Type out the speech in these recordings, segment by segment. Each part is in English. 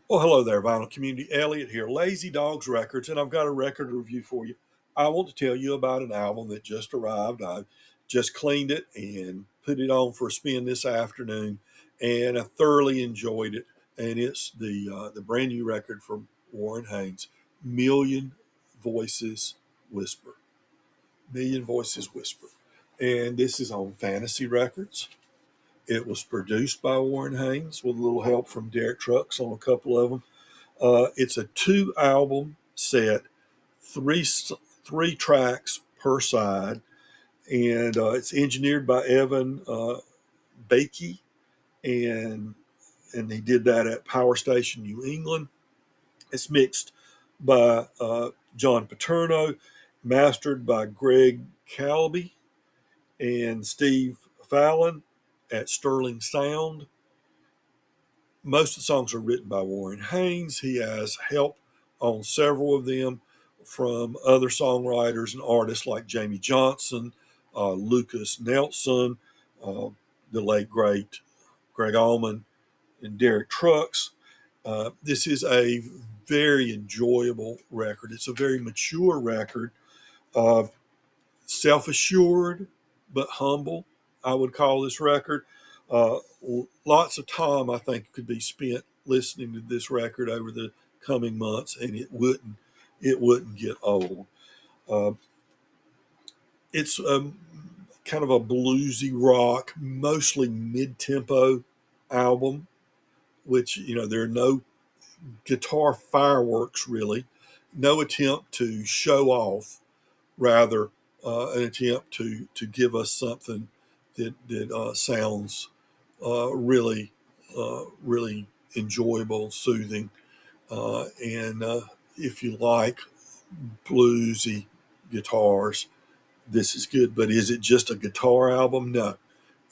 Well, hello there, Vinyl Community. Elliot here, Lazy Dogs Records, and I've got a record review for you. I want to tell you about an album that just arrived. I just cleaned it and put it on for a spin this afternoon, and I thoroughly enjoyed it. And it's the brand new record from Warren Haynes, Million Voices Whisper. Million Voices Whisper. And this is on Fantasy Records. It was produced by Warren Haynes with a little help from Derek Trucks on a couple of them. It's a two album set, three three tracks per side, and it's engineered by Evan Bakey, and he did that at Power Station New England. It's mixed by John Paterno, mastered by Greg Calaby and Steve Fallon at Sterling Sound. Most of the songs are written by Warren Haynes. He has help on several of them from other songwriters and artists like Jamie Johnson, Lucas Nelson, uh, the late great Greg Allman, and Derek Trucks. This is a very enjoyable record. It's a very mature record, uh, self assured but humble, I would call this record. Uh, Lots of time, I think, could be spent listening to this record over the coming months, and it wouldn't get old. Uh, it's kind of a bluesy rock, mostly mid-tempo album, which there are no guitar fireworks really, no attempt to show off, rather an attempt to give us something that sounds really enjoyable, soothing, and if you like bluesy guitars, this is good. But is it just a guitar album? No,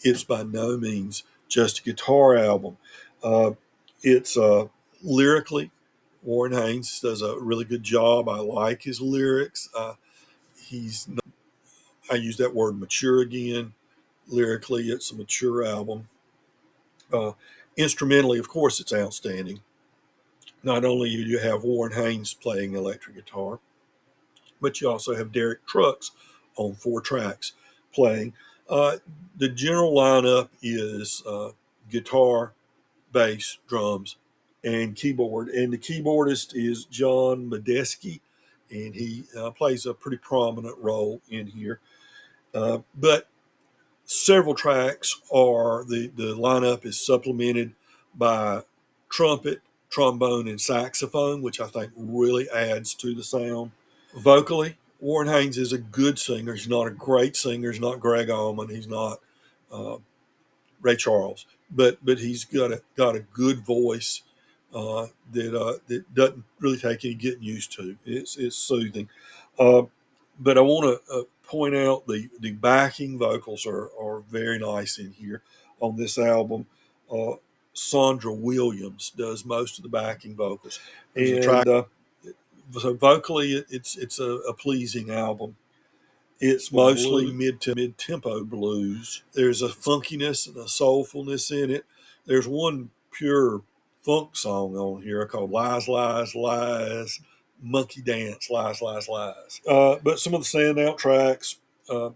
it's by no means just a guitar album. Uh, it's lyrically, Warren Haynes does a really good job. I like his lyrics. He's I use that word mature again. Lyrically, it's a mature album. Uh, Instrumentally, of course, it's outstanding. Not only do you have Warren Haynes playing electric guitar, but you also have Derek Trucks on four tracks playing. Uh, the general lineup is guitar, bass, drums, and keyboard. And the keyboardist is John Medeski, and he plays a pretty prominent role in here. But several tracks are the lineup is supplemented by trumpet, trombone, and saxophone, which I think really adds to the sound. Vocally, Warren Haynes is a good singer. He's not a great singer. He's not Greg Allman. He's not uh, Ray Charles, but he's got a good voice that doesn't really take any getting used to. It's soothing. Uh, but I want to point out the backing vocals are very nice in here on this album. Uh, Sandra Williams does most of the backing vocals, and so vocally it's a pleasing album. It's mostly mid tempo blues. There's a funkiness and a soulfulness in it. There's one pure funk song on here called "Lies, Lies, Lies." Monkey Dance, Lies, Lies, Lies. But some of the standout tracks, uh,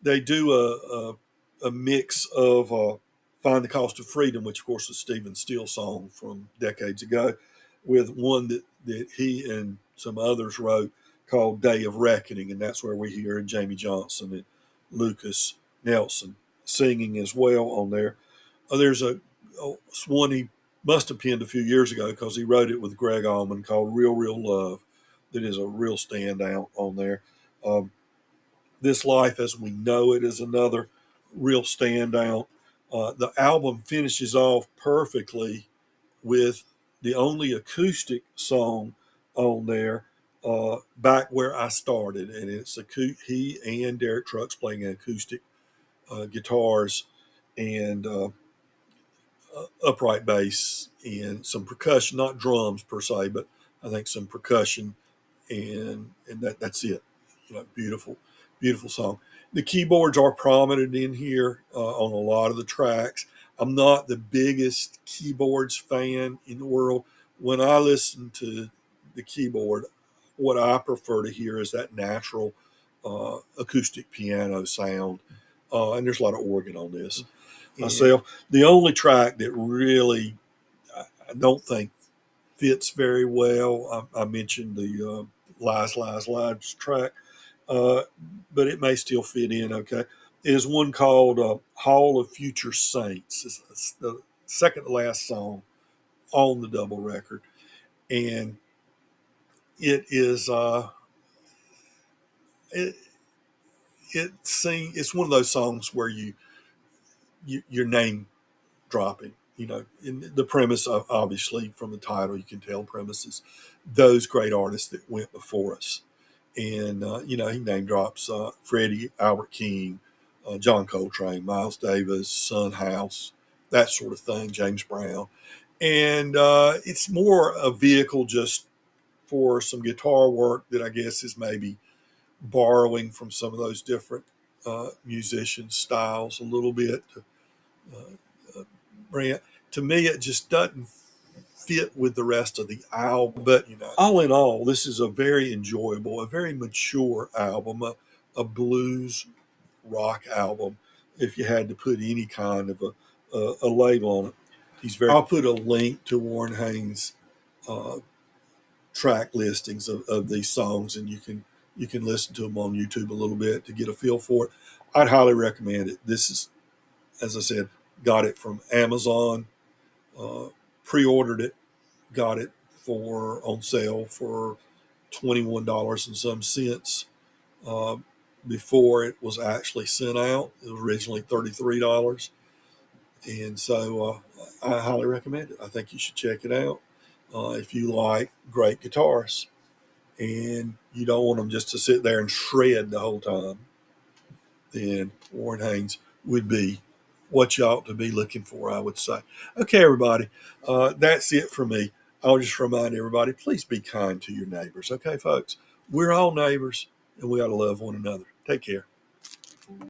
they do a mix of Find the Cost of Freedom, which of course is Stephen Steele's song from decades ago, with one that he and some others wrote called Day of Reckoning. And that's where we hear Jamie Johnson and Lucas Nelson singing as well on there. There's one he must have penned a few years ago because he wrote it with Greg Allman called Real, Real Love, that is a real standout on there. Um, this Life as We Know It is another real standout. The album finishes off perfectly with the only acoustic song on there, Back Where I Started. And it's he and Derek Trucks playing acoustic guitars and upright bass and some percussion, not drums per se, but I think some percussion, and that's it. Beautiful, beautiful song. The keyboards are prominent in here on a lot of the tracks. I'm not the biggest keyboards fan in the world, when I listen to the keyboard, what I prefer to hear is that natural acoustic piano sound. And there's a lot of organ on this myself. The only track that really I don't think fits very well, I mentioned the Lies, Lies, Lies track, uh, but it may still fit in okay, is one called Hall of Future Saints. It's the second to last song on the double record. And it is, it, it's one of those songs where your name dropping. You know, in the premise of, obviously from the title, you can tell premises those great artists that went before us. And, you know, he name drops Freddie, Albert King, John Coltrane, Miles Davis, Son House, that sort of thing, James Brown. And it's more a vehicle just for some guitar work that I guess is maybe borrowing from some of those different musician styles a little bit to bring it. To me, it just doesn't fit with the rest of the album. But you know, all in all, this is a very enjoyable, a very mature album, a blues rock album. If you had to put any kind of a label on it, he's very. I'll put a link to Warren Haynes' uh, track listings of these songs, and you can listen to them on YouTube a little bit to get a feel for it. I'd highly recommend it. This is, as I said, got it from Amazon, uh, pre-ordered it, got it for on sale for $21 and some cents uh, before it was actually sent out. It was originally $33, and so I highly recommend it. I think you should check it out if you like great guitars and you don't want them just to sit there and shred the whole time. Then Warren Haynes would be what you ought to be looking for, I would say. Okay, everybody, that's it for me. I'll just remind everybody, please be kind to your neighbors. Okay, folks, we're all neighbors and we ought to love one another. Take care.